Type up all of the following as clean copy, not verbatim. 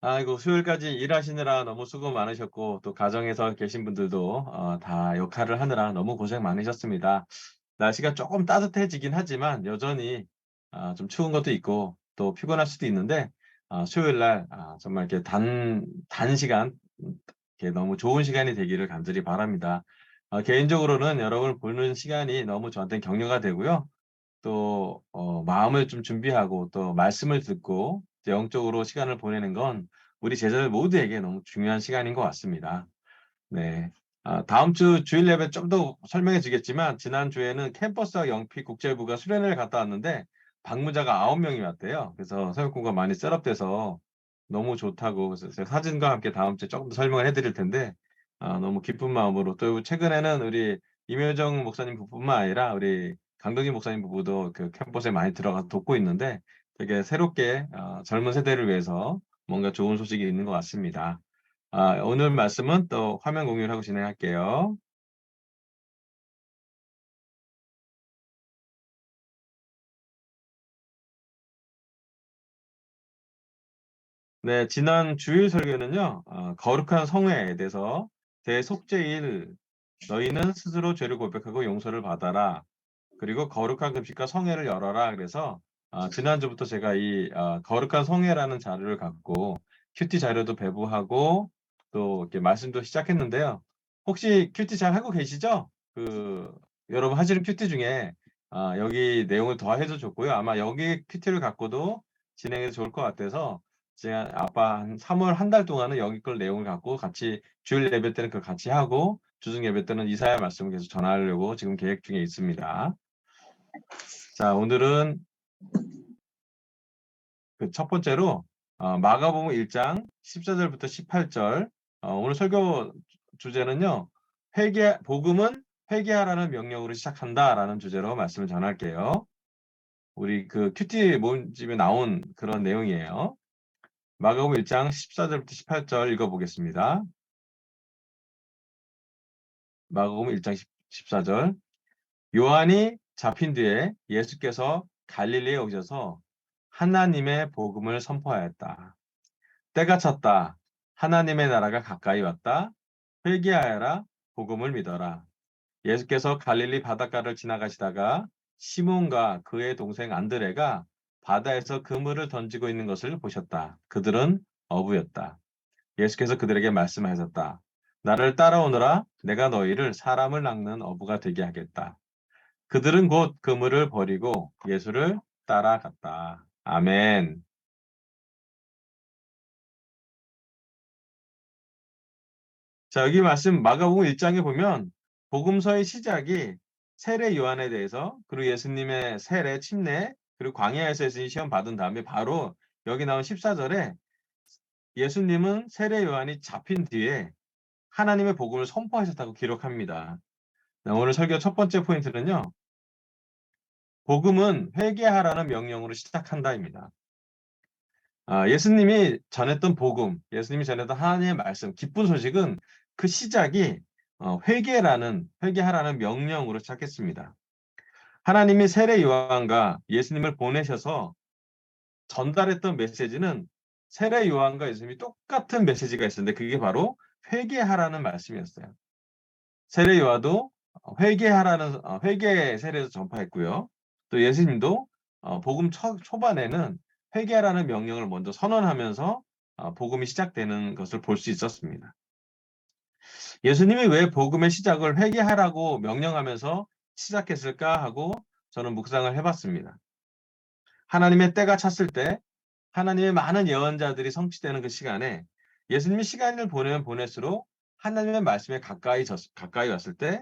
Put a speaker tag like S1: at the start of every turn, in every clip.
S1: 아이고, 수요일까지 일하시느라 너무 수고 많으셨고, 또 가정에서 계신 분들도 다 역할을 하느라 너무 고생 많으셨습니다. 날씨가 조금 따뜻해지긴 하지만 여전히 좀 추운 것도 있고, 또 피곤할 수도 있는데, 수요일 날 정말 이렇게 단 시간, 이렇게 너무 좋은 시간이 되기를 간절히 바랍니다. 개인적으로는 여러분을 보는 시간이 너무 저한테 격려가 되고요. 또 마음을 좀 준비하고 또 말씀을 듣고 영적으로 시간을 보내는 건 우리 제자들 모두에게 너무 중요한 시간인 것 같습니다. 네. 다음 주 주일 예배 좀 더 설명해 주겠지만 지난주에는 캠퍼스와 영피 국제부가 수련회를 갔다 왔는데 방문자가 9명이 왔대요. 그래서 사역구가 많이 셋업돼서 너무 좋다고 그래서 제가 사진과 함께 다음 주에 조금 더 설명을 해드릴 텐데 너무 기쁜 마음으로 또 최근에는 우리 임효정 목사님 부부뿐만 아니라 우리 강덕희 목사님 부부도 그 캠퍼스에 많이 들어가서 돕고 있는데 되게 새롭게 젊은 세대를 위해서 뭔가 좋은 소식이 있는 것 같습니다. 오늘 말씀은 또 화면 공유를 하고 진행할게요. 네, 지난 주일 설교는요, 거룩한 성회에 대해서 대속죄일, 너희는 스스로 죄를 고백하고 용서를 받아라. 그리고 거룩한 금식과 성회를 열어라. 그래서 지난주부터 제가 이 거룩한 성회라는 자료를 갖고 큐티 자료도 배부하고 또 이렇게 말씀도 시작했는데요. 혹시 큐티 잘 하고 계시죠? 여러분 하시는 큐티 중에 여기 내용을 더해도 좋고요. 아마 여기 큐티를 갖고도 진행해도 좋을 것 같아서 제가 아빠 한 3월 한 달 동안은 여기 걸 내용을 갖고 같이 주일 예배 때는 그걸 같이 하고 주중 예배 때는 이사야 말씀을 계속 전하려고 지금 계획 중에 있습니다. 자, 오늘은 그 첫 번째로 마가복음 1장 14절부터 18절. 오늘 설교 주제는요. 복음은 회개하라는 명령으로 시작한다라는 주제로 말씀을 전할게요. 우리 그 큐티 모임집에 나온 그런 내용이에요. 마가복음 1장 14절부터 18절 읽어보겠습니다. 마가복음 1장 14절. 요한이 잡힌 뒤에 예수께서 갈릴리에 오셔서 하나님의 복음을 선포하였다. 때가 찼다. 하나님의 나라가 가까이 왔다. 회개하여라. 복음을 믿어라. 예수께서 갈릴리 바닷가를 지나가시다가 시몬과 그의 동생 안드레가 바다에서 그물을 던지고 있는 것을 보셨다. 그들은 어부였다. 예수께서 그들에게 말씀하셨다. 나를 따라오너라. 내가 너희를 사람을 낚는 어부가 되게 하겠다. 그들은 곧 그물을 버리고 예수를 따라갔다. 아멘. 자, 여기 말씀 마가복음 1장에 보면 복음서의 시작이 세례 요한에 대해서 그리고 예수님의 세례 침례 그리고 광야에서 예수님 시험 받은 다음에 바로 여기 나온 14절에 예수님은 세례 요한이 잡힌 뒤에 하나님의 복음을 선포하셨다고 기록합니다. 자, 오늘 설교 첫 번째 포인트는요. 복음은 회개하라는 명령으로 시작한다입니다. 예수님이 전했던 복음, 예수님이 전했던 하나님의 말씀, 기쁜 소식은 그 시작이 회개하라는 명령으로 시작했습니다. 하나님이 세례 요한과 예수님을 보내셔서 전달했던 메시지는 세례 요한과 예수님이 똑같은 메시지가 있었는데 그게 바로 회개하라는 말씀이었어요. 세례 요한도 회개 세례에서 전파했고요. 또 예수님도 복음 초반에는 회개하라는 명령을 먼저 선언하면서 복음이 시작되는 것을 볼 수 있었습니다. 예수님이 왜 복음의 시작을 회개하라고 명령하면서 시작했을까 하고 저는 묵상을 해봤습니다. 하나님의 때가 찼을 때 하나님의 많은 예언자들이 성취되는 그 시간에 예수님이 시간을 보내면 보낼수록 하나님의 말씀에 가까이 왔을 때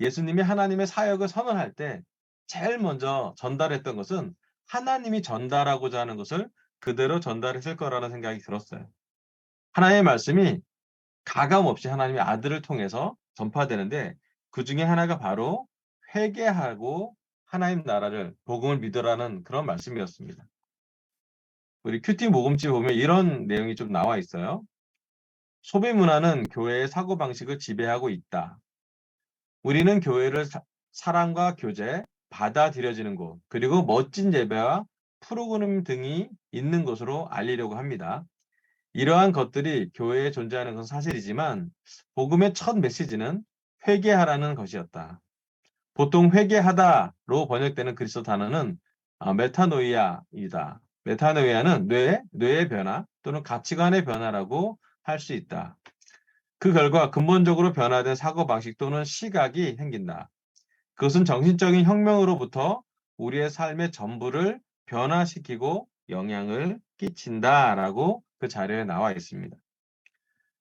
S1: 예수님이 하나님의 사역을 선언할 때 제일 먼저 전달했던 것은 하나님이 전달하고자 하는 것을 그대로 전달했을 거라는 생각이 들었어요. 하나님의 말씀이 가감없이 하나님의 아들을 통해서 전파되는데 그 중에 하나가 바로 회개하고 하나님 나라를 복음을 믿으라는 그런 말씀이었습니다. 우리 큐티 모금지 보면 이런 내용이 좀 나와 있어요. 소비 문화는 교회의 사고방식을 지배하고 있다. 우리는 교회를 사랑과 교제, 받아들여지는 곳, 그리고 멋진 예배와 프로그램 등이 있는 곳으로 알리려고 합니다. 이러한 것들이 교회에 존재하는 건 사실이지만 복음의 첫 메시지는 회개하라는 것이었다. 보통 회개하다로 번역되는 그리스어 단어는 메타노이아이다. 메타노이아는 뇌의 변화 또는 가치관의 변화라고 할 수 있다. 그 결과 근본적으로 변화된 사고방식 또는 시각이 생긴다. 그것은 정신적인 혁명으로부터 우리의 삶의 전부를 변화시키고 영향을 끼친다라고 그 자료에 나와 있습니다.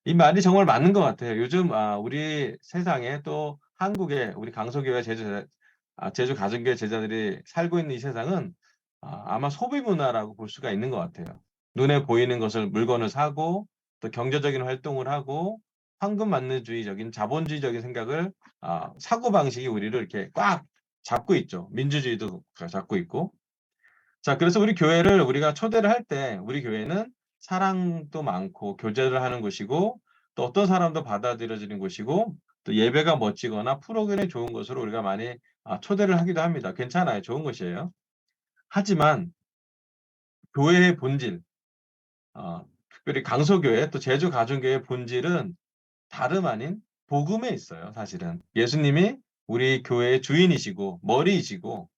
S1: 이 말이 정말 맞는 것 같아요. 요즘 우리 세상에 또 한국에 우리 강서교회 제주 가정교회 제자들이 살고 있는 이 세상은 아마 소비 문화라고 볼 수가 있는 것 같아요. 눈에 보이는 것을 물건을 사고 또 경제적인 활동을 하고 황금 만능주의적인 자본주의적인 생각을 사고 방식이 우리를 이렇게 꽉 잡고 있죠. 민주주의도 잡고 있고. 자, 그래서 우리 교회를 우리가 초대를 할 때 우리 교회는 사랑도 많고 교제를 하는 곳이고 또 어떤 사람도 받아들여지는 곳이고 또 예배가 멋지거나 프로그램이 좋은 것으로 우리가 많이 초대를 하기도 합니다. 괜찮아요. 좋은 것이에요. 하지만 교회의 본질, 특별히 강소교회 또 제주 가정교회의 본질은 다름 아닌 복음에 있어요. 사실은 예수님이 우리 교회의 주인이시고 머리이시고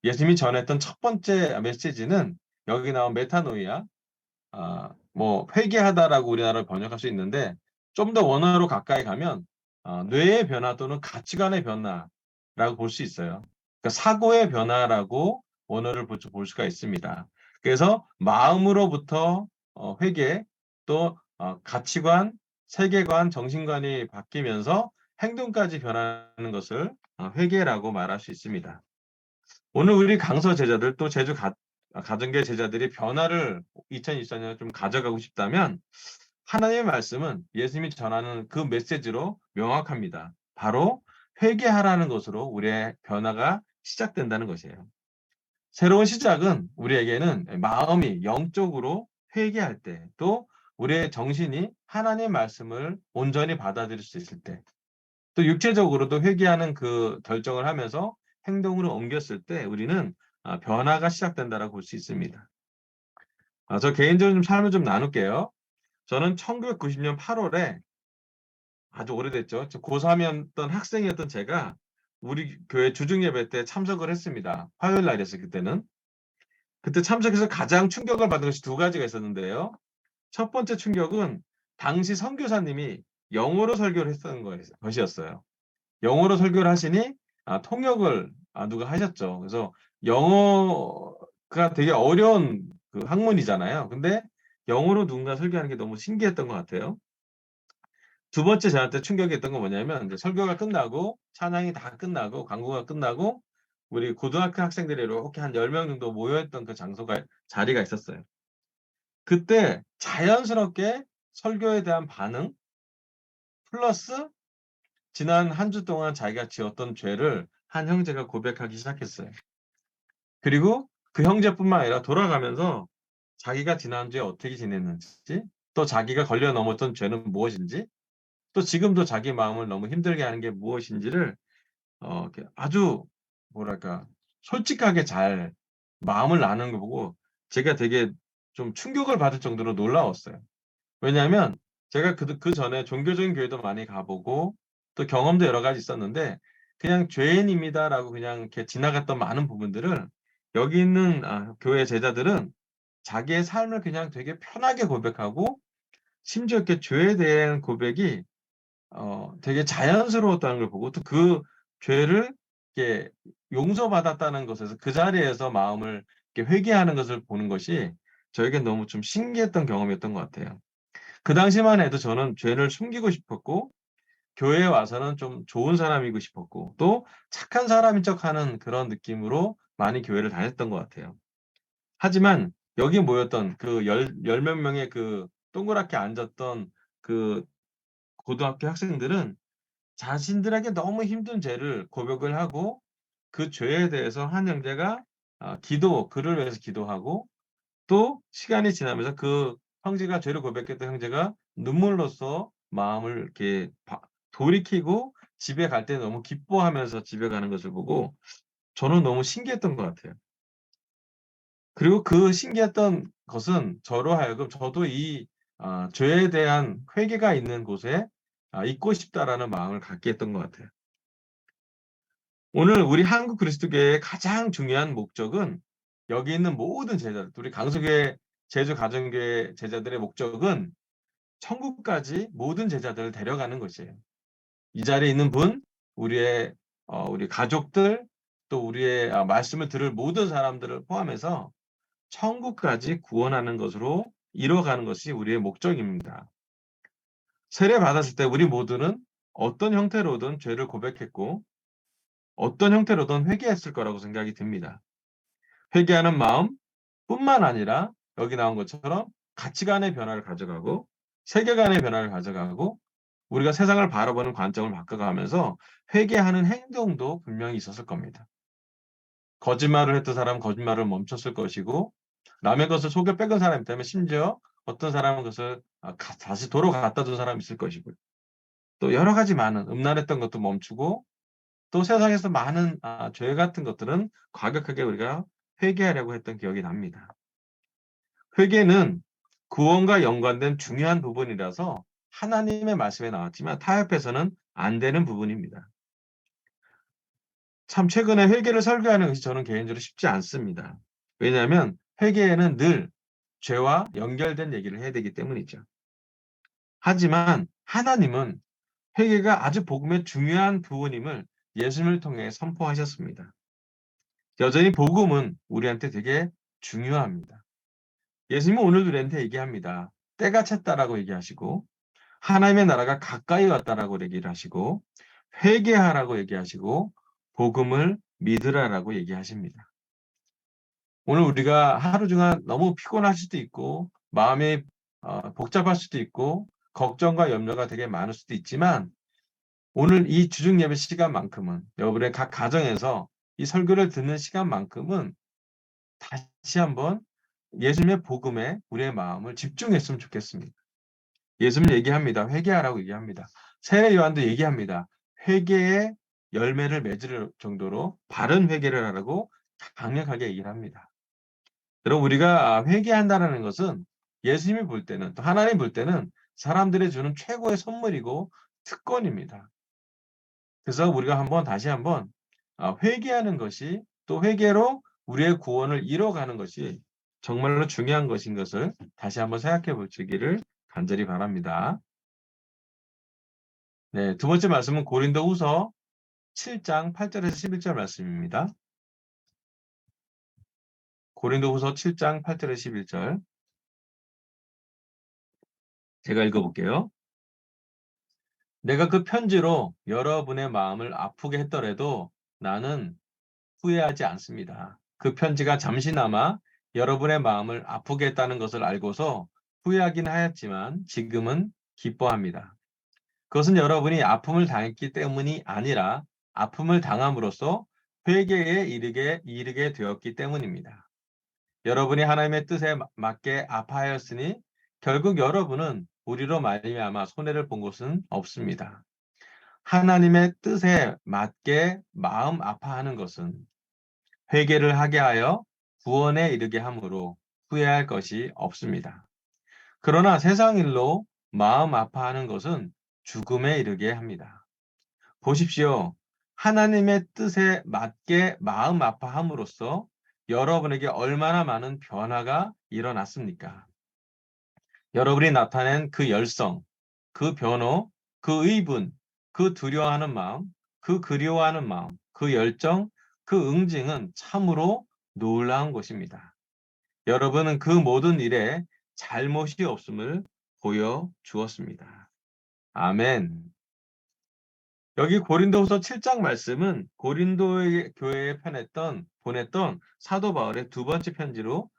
S1: 예수님이 전했던 첫 번째 메시지는 여기 나온 메타노이아, 뭐 회개하다라고 우리나라로 번역할 수 있는데 좀 더 원어로 가까이 가면 뇌의 변화 또는 가치관의 변화라고 볼 수 있어요. 그러니까 사고의 변화라고 원어를 볼 수가 있습니다. 그래서 마음으로부터 회개 또 가치관, 세계관, 정신관이 바뀌면서 행동까지 변하는 것을 회개라고 말할 수 있습니다. 오늘 우리 강서 제자들 또 가정계 제자들이 변화를 2024년에 좀 가져가고 싶다면 하나님의 말씀은 예수님이 전하는 그 메시지로 명확합니다. 바로 회개하라는 것으로 우리의 변화가 시작된다는 것이에요. 새로운 시작은 우리에게는 마음이 영적으로 회개할 때, 또 우리의 정신이 하나님의 말씀을 온전히 받아들일 수 있을 때, 또 육체적으로도 회개하는 그 결정을 하면서 행동으로 옮겼을 때 우리는 변화가 시작된다라고 볼 수 있습니다. 저 개인적으로 좀 삶을 좀 나눌게요. 저는 1990년 8월에 아주 오래됐죠. 고3이었던 학생이었던 제가 우리 교회 주중예배 때 참석을 했습니다. 화요일 날이었어요, 그때는. 그때 참석해서 가장 충격을 받은 것이 두 가지가 있었는데요. 첫 번째 충격은 당시 선교사님이 영어로 설교를 했던 것이었어요. 영어로 설교를 하시니 통역을 누가 하셨죠. 그래서 영어가 되게 어려운 그 학문이잖아요. 근데 영어로 누군가 설교하는 게 너무 신기했던 것 같아요. 두 번째 저한테 충격이었던 건 뭐냐면 이제 설교가 끝나고 찬양이 다 끝나고 광고가 끝나고 우리 고등학교 학생들이 이렇게 한 10명 정도 모여있던 그 자리가 있었어요. 그때 자연스럽게 설교에 대한 반응 플러스 지난 한 주 동안 자기가 지었던 죄를 한 형제가 고백하기 시작했어요. 그리고 그 형제뿐만 아니라 돌아가면서 자기가 지난주에 어떻게 지냈는지, 또 자기가 걸려 넘었던 죄는 무엇인지, 또 지금도 자기 마음을 너무 힘들게 하는 게 무엇인지를 이렇게 아주 뭐랄까 솔직하게 잘 마음을 나누는 거 보고 제가 되게 좀 충격을 받을 정도로 놀라웠어요. 왜냐하면 제가 그 전에 종교적인 교회도 많이 가보고 또 경험도 여러 가지 있었는데 그냥 죄인입니다라고 그냥 이렇게 지나갔던 많은 부분들을 여기 있는 교회 제자들은 자기의 삶을 그냥 되게 편하게 고백하고 심지어 이렇게 죄에 대한 고백이 되게 자연스러웠다는 걸 보고 또 그 죄를 이렇게 용서받았다는 것에서 그 자리에서 마음을 이렇게 회개하는 것을 보는 것이 저에겐 너무 좀 신기했던 경험이었던 것 같아요. 그 당시만 해도 저는 죄를 숨기고 싶었고 교회에 와서는 좀 좋은 사람이고 싶었고 또 착한 사람인 척하는 그런 느낌으로 많이 교회를 다녔던 것 같아요. 하지만 여기 모였던 그 열 몇 명의 그 동그랗게 앉았던 그 고등학교 학생들은 자신들에게 너무 힘든 죄를 고백을 하고 그 죄에 대해서 한 형제가 그를 위해서 기도하고 또 시간이 지나면서 그 형제가 죄를 고백했던 형제가 눈물로써 마음을 이렇게 돌이키고 집에 갈 때 너무 기뻐하면서 집에 가는 것을 보고 저는 너무 신기했던 것 같아요. 그리고 그 신기했던 것은 저로 하여금 저도 이 죄에 대한 회개가 있는 곳에 있고 싶다라는 마음을 갖게 했던 것 같아요. 오늘 우리 한국 그리스도교회의 가장 중요한 목적은 여기 있는 모든 제자들, 우리 강서교회 제주 가정교회 제자들의 목적은 천국까지 모든 제자들을 데려가는 것이에요. 이 자리에 있는 분, 우리의 우리 가족들, 또 우리의 말씀을 들을 모든 사람들을 포함해서 천국까지 구원하는 것으로 이뤄가는 것이 우리의 목적입니다. 세례 받았을 때 우리 모두는 어떤 형태로든 죄를 고백했고 어떤 형태로든 회개했을 거라고 생각이 듭니다. 회개하는 마음뿐만 아니라 여기 나온 것처럼 가치관의 변화를 가져가고 세계관의 변화를 가져가고 우리가 세상을 바라보는 관점을 바꿔가면서 회개하는 행동도 분명히 있었을 겁니다. 거짓말을 했던 사람은 거짓말을 멈췄을 것이고 남의 것을 속여 뺏은 사람이 있다면 심지어 어떤 사람은 그것을 다시 도로 갖다 준 사람이 있을 것이고요. 또 여러 가지 많은 음란했던 것도 멈추고 또 세상에서 많은 죄 같은 것들은 과격하게 우리가 회개하려고 했던 기억이 납니다. 회개는 구원과 연관된 중요한 부분이라서 하나님의 말씀에 나왔지만 타협해서는 안 되는 부분입니다. 참 최근에 회개를 설교하는 것이 저는 개인적으로 쉽지 않습니다. 왜냐하면 회개에는 늘 죄와 연결된 얘기를 해야 되기 때문이죠. 하지만 하나님은 회개가 아주 복음의 중요한 부분임을 예수님을 통해 선포하셨습니다. 여전히 복음은 우리한테 되게 중요합니다. 예수님은 오늘도 우리한테 얘기합니다. 때가 찼다라고 얘기하시고 하나님의 나라가 가까이 왔다라고 얘기를 하시고 회개하라고 얘기하시고 복음을 믿으라라고 얘기하십니다. 오늘 우리가 하루 중간 너무 피곤할 수도 있고 마음이 복잡할 수도 있고 걱정과 염려가 되게 많을 수도 있지만 오늘 이 주중 예배 시간만큼은 여러분의 각 가정에서 이 설교를 듣는 시간만큼은 다시 한번 예수님의 복음에 우리의 마음을 집중했으면 좋겠습니다. 예수님 얘기합니다. 회개하라고 얘기합니다. 세례 요한도 얘기합니다. 회개의 열매를 맺을 정도로 바른 회개를 하라고 강력하게 얘기를 합니다. 여러분 우리가 회개한다는 것은 예수님이 볼 때는 또 하나님 볼 때는 사람들이 주는 최고의 선물이고 특권입니다. 그래서 우리가 다시 한번 회개하는 것이 또 회개로 우리의 구원을 이뤄가는 것이 정말로 중요한 것인 것을 다시 한번 생각해 보시기를 간절히 바랍니다. 네, 두 번째 말씀은 고린도후서 7장 8절에서 11절 말씀입니다. 고린도후서 7장 8절에서 11절 제가 읽어볼게요. 내가 그 편지로 여러분의 마음을 아프게 했더라도 나는 후회하지 않습니다. 그 편지가 잠시나마 여러분의 마음을 아프게 했다는 것을 알고서 후회하긴 하였지만 지금은 기뻐합니다. 그것은 여러분이 아픔을 당했기 때문이 아니라 아픔을 당함으로써 회개에 이르게 되었기 때문입니다. 여러분이 하나님의 뜻에 맞게 아파하였으니 결국 여러분은 우리로 말미암아 손해를 본 것은 없습니다. 하나님의 뜻에 맞게 마음 아파하는 것은 회개를 하게 하여 구원에 이르게 하므로 후회할 것이 없습니다. 그러나 세상 일로 마음 아파하는 것은 죽음에 이르게 합니다. 보십시오. 하나님의 뜻에 맞게 마음 아파함으로써 여러분에게 얼마나 많은 변화가 일어났습니까? 여러분이 나타낸 그 열성, 그 변호, 그 의분, 그 두려워하는 마음, 그 그리워하는 마음, 그 열정, 그 응징은 참으로 놀라운 것입니다. 여러분은 그 모든 일에 잘못이 없음을 보여주었습니다. 아멘. 여기 고린도후서 7장 말씀은 고린도의 교회에 보냈던 사도 바울의 두 번째 편지로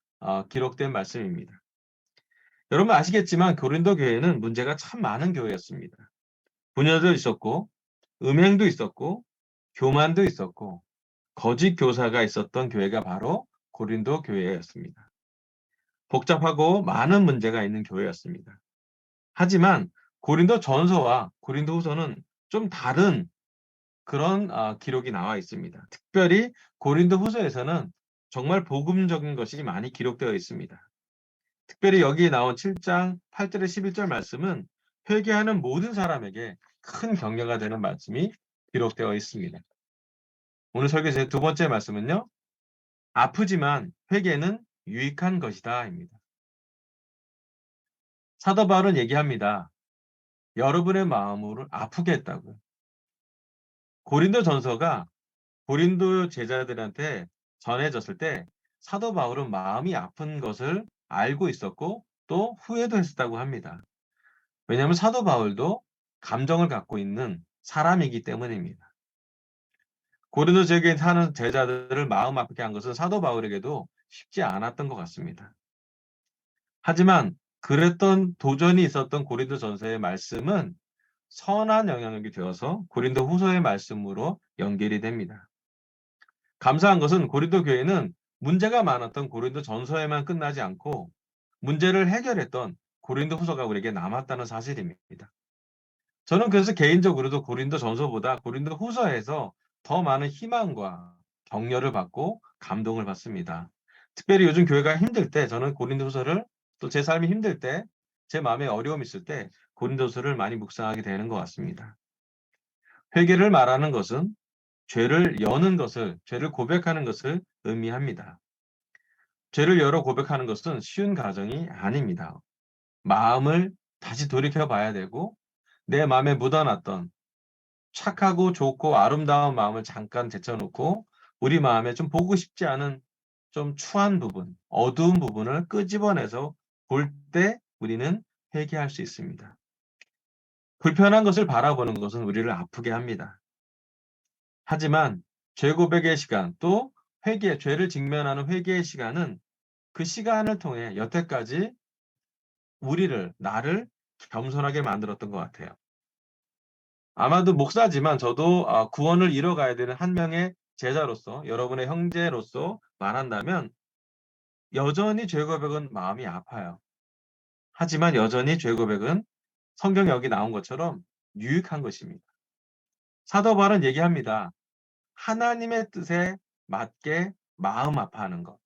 S1: 기록된 말씀입니다. 여러분 아시겠지만 고린도 교회는 문제가 참 많은 교회였습니다. 분열도 있었고 음행도 있었고 교만도 있었고 거짓 교사가 있었던 교회가 바로 고린도 교회였습니다. 복잡하고 많은 문제가 있는 교회였습니다. 하지만 고린도 전서와 고린도 후서는 좀 다른 그런 기록이 나와 있습니다. 특별히 고린도 후서에서는 정말 복음적인 것이 많이 기록되어 있습니다. 특별히 여기에 나온 7장 8절에 11절 말씀은 회개하는 모든 사람에게 큰 격려가 되는 말씀이 기록되어 있습니다. 오늘 설교 제 두 번째 말씀은요. 아프지만 회개는 유익한 것이다입니다. 사도 바울은 얘기합니다. 여러분의 마음을 아프게 했다고요. 고린도 전서가 고린도 제자들한테 전해졌을 때 사도 바울은 마음이 아픈 것을 알고 있었고 또 후회도 했었다고 합니다. 왜냐하면 사도 바울도 감정을 갖고 있는 사람이기 때문입니다. 고린도 지역에 사는 제자들을 마음 아프게 한 것은 사도 바울에게도 쉽지 않았던 것 같습니다. 하지만 그랬던 도전이 있었던 고린도 전서의 말씀은 선한 영향력이 되어서 고린도 후서의 말씀으로 연결이 됩니다. 감사한 것은 고린도 교회는 문제가 많았던 고린도 전서에만 끝나지 않고 문제를 해결했던 고린도 후서가 우리에게 남았다는 사실입니다. 저는 그래서 개인적으로도 고린도 전서보다 고린도 후서에서 더 많은 희망과 격려를 받고 감동을 받습니다. 특별히 요즘 교회가 힘들 때 저는 고린도 후서를 또 제 삶이 힘들 때 제 마음에 어려움이 있을 때 고린도 후서를 많이 묵상하게 되는 것 같습니다. 회개를 말하는 것은 죄를 여는 것을, 죄를 고백하는 것을 의미합니다. 죄를 열어 고백하는 것은 쉬운 과정이 아닙니다. 마음을 다시 돌이켜 봐야 되고 내 마음에 묻어놨던 착하고 좋고 아름다운 마음을 잠깐 제쳐놓고 우리 마음에 좀 보고 싶지 않은 좀 추한 부분, 어두운 부분을 끄집어내서 볼 때 우리는 회개할 수 있습니다. 불편한 것을 바라보는 것은 우리를 아프게 합니다. 하지만 죄 고백의 시간 또 회개, 죄를 직면하는 회개의 시간은 그 시간을 통해 여태까지 나를 겸손하게 만들었던 것 같아요. 아마도 목사지만 저도 구원을 이뤄가야 되는 한 명의 제자로서 여러분의 형제로서 말한다면 여전히 죄 고백은 마음이 아파요. 하지만 여전히 죄 고백은 성경 여기 나온 것처럼 유익한 것입니다. 사도 바울은 얘기합니다. 하나님의 뜻에 맞게 마음 아파하는 것.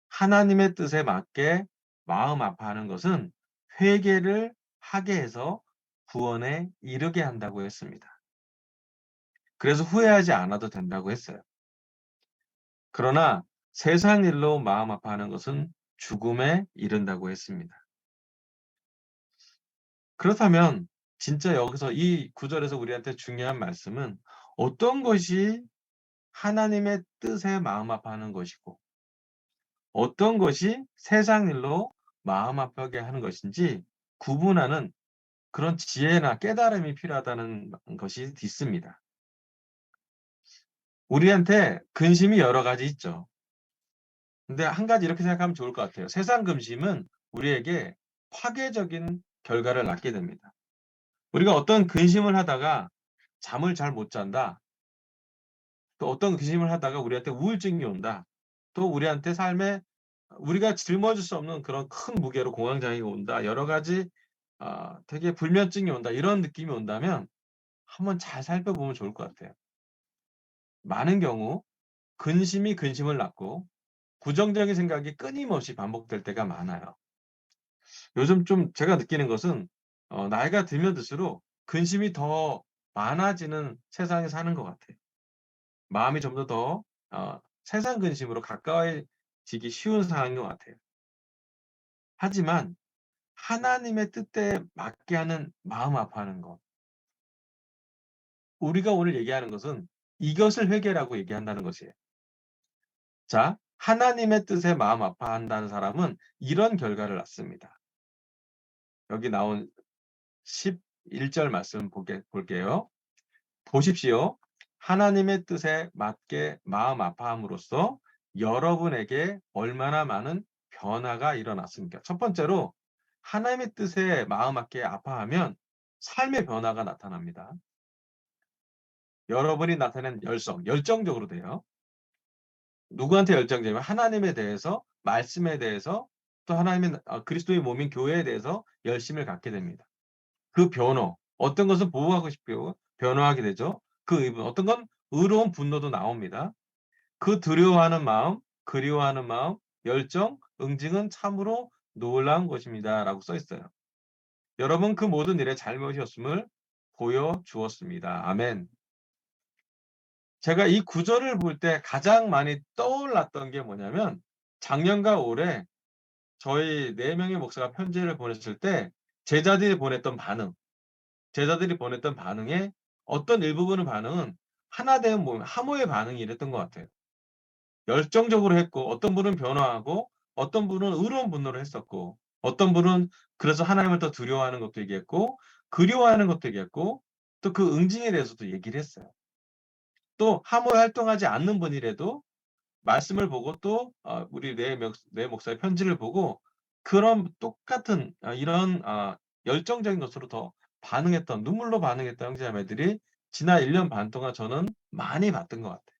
S1: 하나님의 뜻에 맞게 마음 아파하는 것은 회개를 하게 해서 구원에 이르게 한다고 했습니다. 그래서 후회하지 않아도 된다고 했어요. 그러나 세상 일로 마음 아파하는 것은 죽음에 이른다고 했습니다. 그렇다면 진짜 여기서 이 구절에서 우리한테 중요한 말씀은 어떤 것이 하나님의 뜻에 마음 아파하는 것이고 어떤 것이 세상 일로 마음 아프게 하는 것인지 구분하는 그런 지혜나 깨달음이 필요하다는 것이 있습니다. 우리한테 근심이 여러 가지 있죠. 근데 한 가지 이렇게 생각하면 좋을 것 같아요. 세상 근심은 우리에게 파괴적인 결과를 낳게 됩니다. 우리가 어떤 근심을 하다가 잠을 잘 못 잔다. 또 어떤 근심을 하다가 우리한테 우울증이 온다. 또 우리한테 삶에 우리가 짊어질 수 없는 그런 큰 무게로 공황장애가 온다. 여러 가지 되게 불면증이 온다. 이런 느낌이 온다면 한번 잘 살펴보면 좋을 것 같아요. 많은 경우 근심이 근심을 낳고 부정적인 생각이 끊임없이 반복될 때가 많아요. 요즘 좀 제가 느끼는 것은 나이가 들면 들수록 근심이 더 많아지는 세상에 사는 것 같아요. 마음이 좀 더 세상 근심으로 가까워지기 쉬운 상황인 것 같아요. 하지만 하나님의 뜻에 맞게 하는 마음 아파하는 것. 우리가 오늘 얘기하는 것은 이것을 회개라고 얘기한다는 것이에요. 자, 하나님의 뜻에 마음 아파한다는 사람은 이런 결과를 낳습니다. 여기 나온 11절 말씀 볼게요. 보십시오. 하나님의 뜻에 맞게 마음 아파함으로써 여러분에게 얼마나 많은 변화가 일어났습니까? 첫 번째로 하나님의 뜻에 마음 맞게 아파하면 삶의 변화가 나타납니다. 여러분이 나타낸 열정적으로 돼요. 누구한테 열정적이면 하나님에 대해서, 말씀에 대해서, 또 하나님의 그리스도의 몸인 교회에 대해서 열심을 갖게 됩니다. 그 변호, 어떤 것은 보호하고 싶고 변호하게 되죠. 그 의분, 어떤 건 의로운 분노도 나옵니다. 그 두려워하는 마음, 그리워하는 마음, 열정, 응징은 참으로 놀라운 것입니다라고 써 있어요. 여러분 그 모든 일에 잘못이었음을 보여주었습니다. 아멘. 제가 이 구절을 볼 때 가장 많이 떠올랐던 게 뭐냐면 작년과 올해 저희 4 명의 목사가 편지를 보냈을 때 제자들이 보냈던 반응, 제자들이 보냈던 반응에 어떤 일부분의 반응은 하나 되면 뭐 하모의 반응이 이랬던 것 같아요. 열정적으로 했고 어떤 분은 변화하고 어떤 분은 의로운 분노를 했었고 어떤 분은 그래서 하나님을 더 두려워하는 것도 얘기했고 그리워하는 것도 얘기했고 또 그 응징에 대해서도 얘기를 했어요. 또 하모에 활동하지 않는 분이라도 말씀을 보고 또 우리 내 목사의 편지를 보고 그런 똑같은 이런 열정적인 것으로 더 반응했던 눈물로 반응했던 형제자매들이 지난 1년 반 동안 저는 많이 봤던 것 같아요.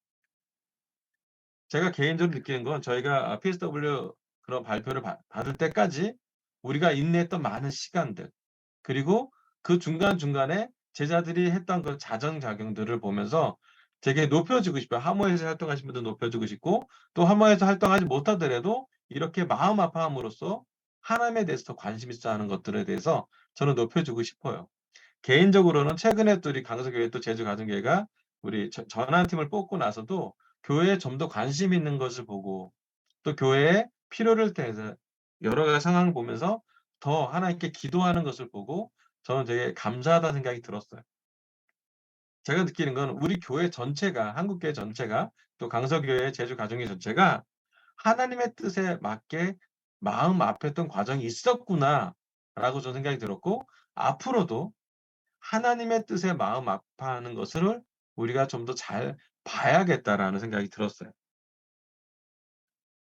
S1: 제가 개인적으로 느끼는 건 저희가 PSW 그런 발표를 받을 때까지 우리가 인내했던 많은 시간들 그리고 그 중간중간에 제자들이 했던 그 자정작용들을 보면서 되게 높여주고 싶어요. 하모에서 활동하신 분들 높여주고 싶고 또 하모에서 활동하지 못하더라도 이렇게 마음 아파함으로써 하나님에 대해서 더 관심 있어 하는 것들에 대해서 저는 높여주고 싶어요. 개인적으로는 최근에 또 우리 강서교회 또 제주가정교회가 우리 전환팀을 뽑고 나서도 교회에 좀 더 관심 있는 것을 보고 또 교회의 필요를 대해서 여러 가지 상황을 보면서 더 하나님께 기도하는 것을 보고 저는 되게 감사하다는 생각이 들었어요. 제가 느끼는 건 우리 교회 전체가 한국교회 전체가 또 강서교회 제주가정교회 전체가 '하나님의 뜻에 맞게 마음 아팠던 과정이 있었구나.'라고 저는 생각이 들었고 앞으로도 하나님의 뜻에 마음 아파하는 것을 우리가 좀 더 잘 봐야겠다라는 생각이 들었어요.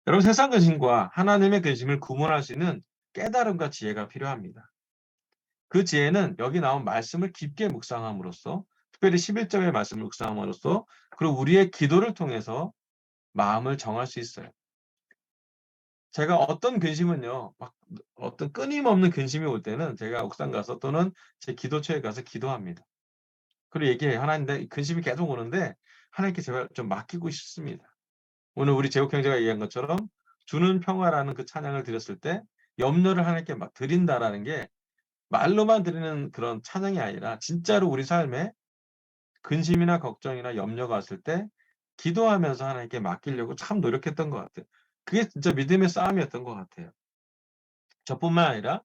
S1: 여러분 세상 근심과 하나님의 근심을 구분할 수 있는 깨달음과 지혜가 필요합니다. 그 지혜는 여기 나온 말씀을 깊게 묵상함으로써 특별히 11 절의 말씀을 묵상함으로써 그리고 우리의 기도를 통해서 마음을 정할 수 있어요. 제가 어떤 근심은요. 막 어떤 끊임없는 근심이 올 때는 제가 옥상 가서 또는 제 기도처에 가서 기도합니다. 그리고 얘기해요. "하나님 내 근심이 계속 오는데 하나님께 제발 좀 맡기고 싶습니다." 오늘 우리 제국 형제가 얘기한 것처럼 "주는 평화라는 그 찬양을 드렸을 때 염려를 하나님께 막 드린다."라는 게 말로만 드리는 그런 찬양이 아니라 진짜로 우리 삶에 근심이나 걱정이나 염려가 왔을 때 기도하면서 하나님께 맡기려고 참 노력했던 것 같아요. 그게 진짜 믿음의 싸움이었던 것 같아요. 저뿐만 아니라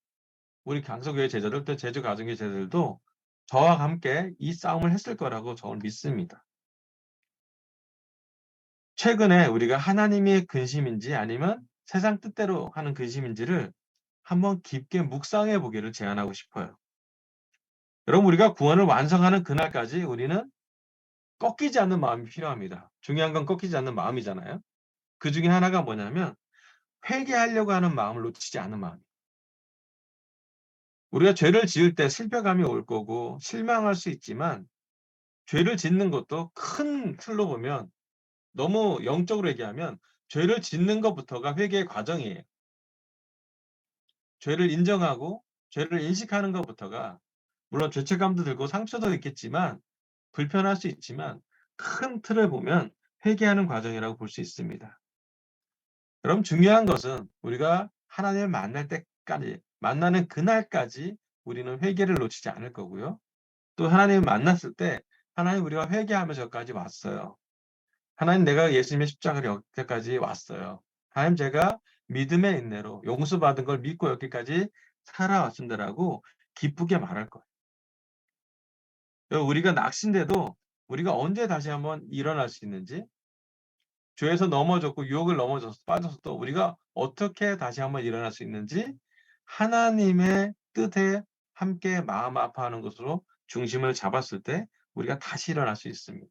S1: 우리 강서교회 제자들 또 제주 가정교회 제자들도 저와 함께 이 싸움을 했을 거라고 저는 믿습니다. 최근에 우리가 하나님의 근심인지 아니면 세상 뜻대로 하는 근심인지를 한번 깊게 묵상해 보기를 제안하고 싶어요. 여러분 우리가 구원을 완성하는 그날까지 우리는 꺾이지 않는 마음이 필요합니다. 중요한 건 꺾이지 않는 마음이잖아요. 그중에 하나가 뭐냐면 회개하려고 하는 마음을 놓치지 않는 마음이에요. 우리가 죄를 지을 때 실패감이 올 거고 실망할 수 있지만 죄를 짓는 것도 큰 틀로 보면 너무 영적으로 얘기하면 죄를 짓는 것부터가 회개의 과정이에요. 죄를 인정하고 죄를 인식하는 것부터가 물론 죄책감도 들고 상처도 있겠지만 불편할 수 있지만 큰 틀을 보면 회개하는 과정이라고 볼 수 있습니다. 그럼 중요한 것은 우리가 하나님을 만날 때까지 만나는 그날까지 우리는 회개를 놓치지 않을 거고요. 또 하나님을 만났을 때 하나님 우리가 회개하면서 여기까지 왔어요. 하나님 내가 예수님의 십자가를 여기까지 왔어요. 하나님 제가 믿음의 인내로 용서받은 걸 믿고 여기까지 살아왔습니다라고 기쁘게 말할 거예요. 우리가 낙신돼도 우리가 언제 다시 한번 일어날 수 있는지 죄에서 넘어졌고 유혹을 넘어져서 빠졌어도 우리가 어떻게 다시 한번 일어날 수 있는지 하나님의 뜻에 함께 마음 아파하는 것으로 중심을 잡았을 때 우리가 다시 일어날 수 있습니다.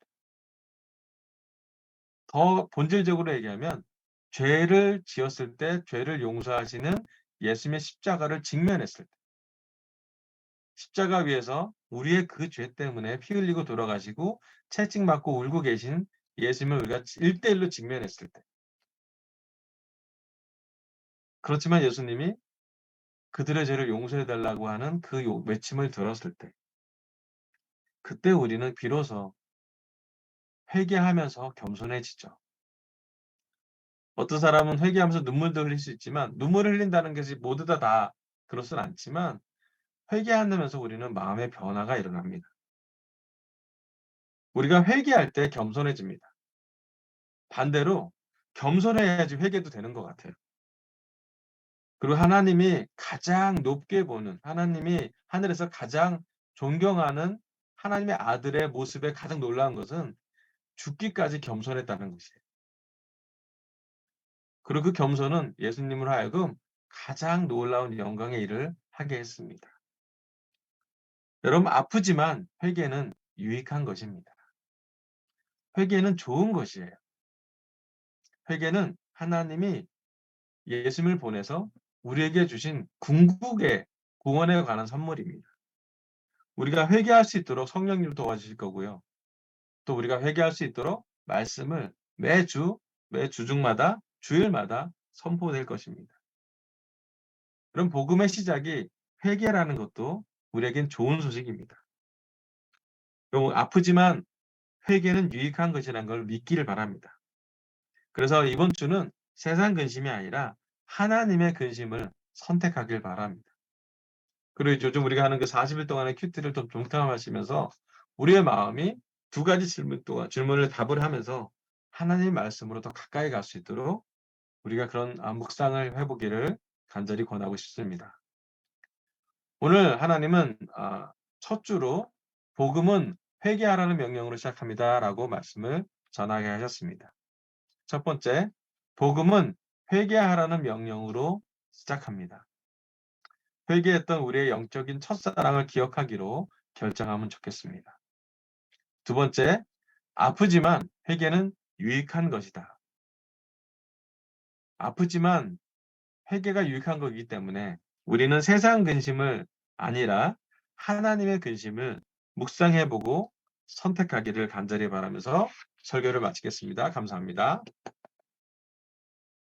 S1: 더 본질적으로 얘기하면 죄를 지었을 때 죄를 용서하시는 예수님의 십자가를 직면했을 때 십자가 위에서 우리의 그 죄 때문에 피 흘리고 돌아가시고 채찍맞고 울고 계신 예수님을 우리가 1대1로 직면했을 때 그렇지만 예수님이 그들의 죄를 용서해 달라고 하는 그 외침을 들었을 때 그때 우리는 비로소 회개하면서 겸손해지죠. 어떤 사람은 회개하면서 눈물도 흘릴 수 있지만 눈물을 흘린다는 것이 모두 다 그렇진 않지만 회개하면서 우리는 마음의 변화가 일어납니다. 우리가 회개할 때 겸손해집니다. 반대로 겸손해야지 회개도 되는 것 같아요. 그리고 하나님이 가장 높게 보는 하나님이 하늘에서 가장 존경하는 하나님의 아들의 모습에 가장 놀라운 것은 죽기까지 겸손했다는 것이에요. 그리고 그 겸손은 예수님으로 하여금 가장 놀라운 영광의 일을 하게 했습니다. 여러분 아프지만 회개는 유익한 것입니다. 회개는 좋은 것이에요. 회개는 하나님이 예수님을 보내서 우리에게 주신 궁극의 구원에 관한 선물입니다. 우리가 회개할 수 있도록 성령님을 도와주실 거고요. 또 우리가 회개할 수 있도록 말씀을 매 주중마다 주일마다 선포될 것입니다. 그럼 복음의 시작이 회개라는 것도 우리에겐 좋은 소식입니다. 그럼 아프지만 회개는 유익한 것이라는 걸 믿기를 바랍니다. 그래서 이번 주는 세상 근심이 아니라 하나님의 근심을 선택하길 바랍니다. 그리고 요즘 우리가 하는 그 40일 동안의 큐티를 좀 종합하시면서 우리의 마음이 두 가지 질문을 답을 하면서 하나님의 말씀으로 더 가까이 갈 수 있도록 우리가 그런 묵상을 해 보기를 간절히 권하고 싶습니다. 오늘 하나님은 첫 주로 복음은 회개하라는 명령으로 시작합니다라고 말씀을 전하게 하셨습니다. 첫 번째, 복음은 회개하라는 명령으로 시작합니다. 회개했던 우리의 영적인 첫사랑을 기억하기로 결정하면 좋겠습니다. 두 번째, 아프지만 회개는 유익한 것이다. 아프지만 회개가 유익한 거기 때문에 우리는 세상 근심을 아니라 하나님의 근심을 묵상해보고 선택하기를 간절히 바라면서 설교를 마치겠습니다. 감사합니다.